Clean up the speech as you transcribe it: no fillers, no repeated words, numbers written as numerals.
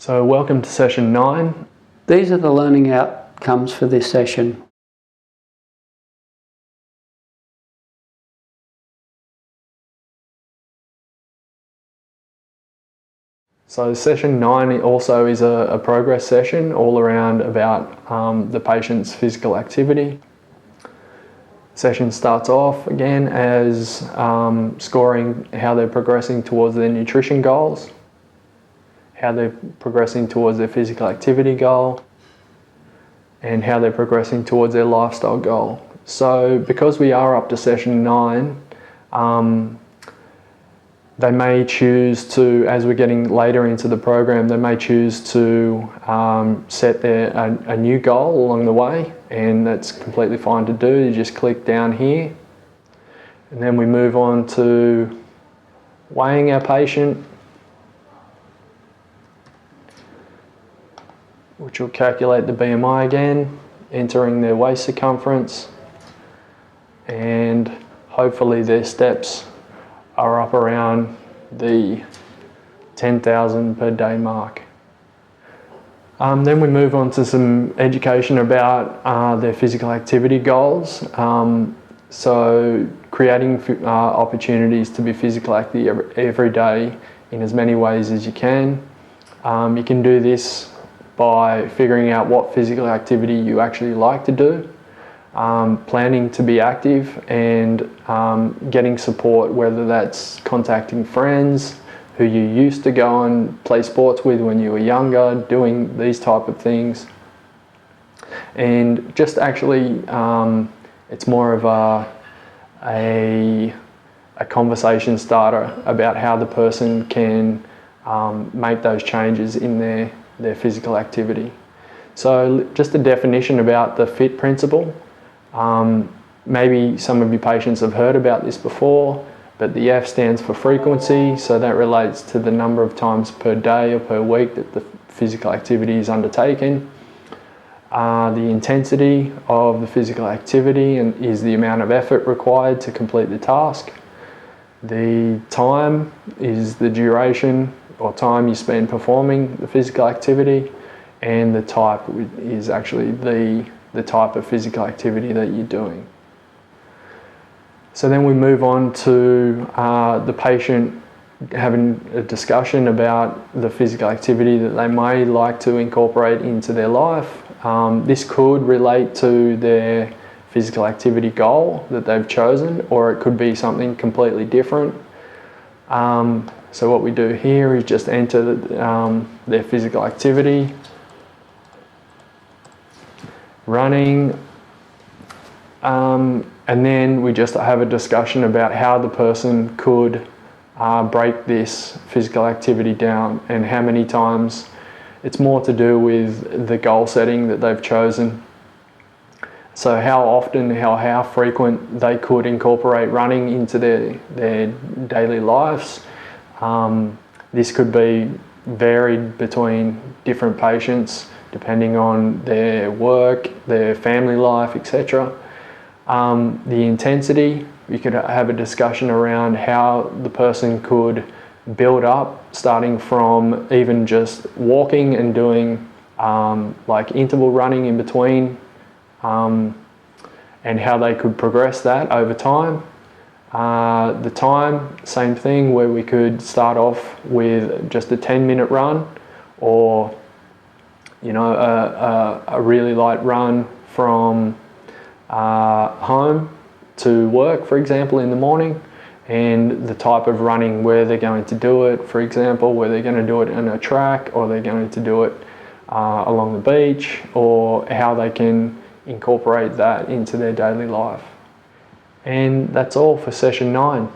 So welcome to session 9. These are the learning outcomes for this session. So session 9 also is a progress session all around about the patient's physical activity. Session starts off again as scoring how they're progressing towards their nutrition goals, how they're progressing towards their physical activity goal, and how they're progressing towards their lifestyle goal. So because we are up to session 9, they may choose to, as we're getting later into the program, they may choose to set a new goal along the way, and that's completely fine to do. You just click down here, and then we move on to weighing our patient, which will calculate the BMI again, entering their waist circumference, and hopefully their steps are up around the 10,000 per day mark. Then we move on to some education about their physical activity goals. So creating opportunities to be physically active every day in as many ways as you can. You can do this by figuring out what physical activity you actually like to do, planning to be active, and getting support, whether that's contacting friends who you used to go and play sports with when you were younger, doing these type of things. And just actually, it's more of a conversation starter about how the person can make those changes in their physical activity. So just a definition about the FIT principle. Maybe some of your patients have heard about this before, but the F stands for frequency, so that relates to the number of times per day or per week that the physical activity is undertaken. The intensity of the physical activity is the amount of effort required to complete the task. The time is the duration or time you spend performing the physical activity, and the type is actually the type of physical activity that you're doing. So then we move on to the patient having a discussion about the physical activity that they may like to incorporate into their life. This could relate to their physical activity goal that they've chosen, or it could be something completely different. So what we do here is just enter their physical activity, running, and then we just have a discussion about how the person could break this physical activity down and how many times. It's more to do with the goal setting that they've chosen. So how often, how frequent they could incorporate running into their daily lives. This could be varied between different patients depending on their work, their family life, etc. The intensity, we could have a discussion around how the person could build up, starting from even just walking and doing like interval running in between, and how they could progress that over time. The time, same thing, where we could start off with just a 10-minute run, or a really light run from home to work, for example, in the morning, and the type of running, where they're going to do it, for example, where they're going to do it on a track, or they're going to do it along the beach, or how they can incorporate that into their daily life. And that's all for session 9.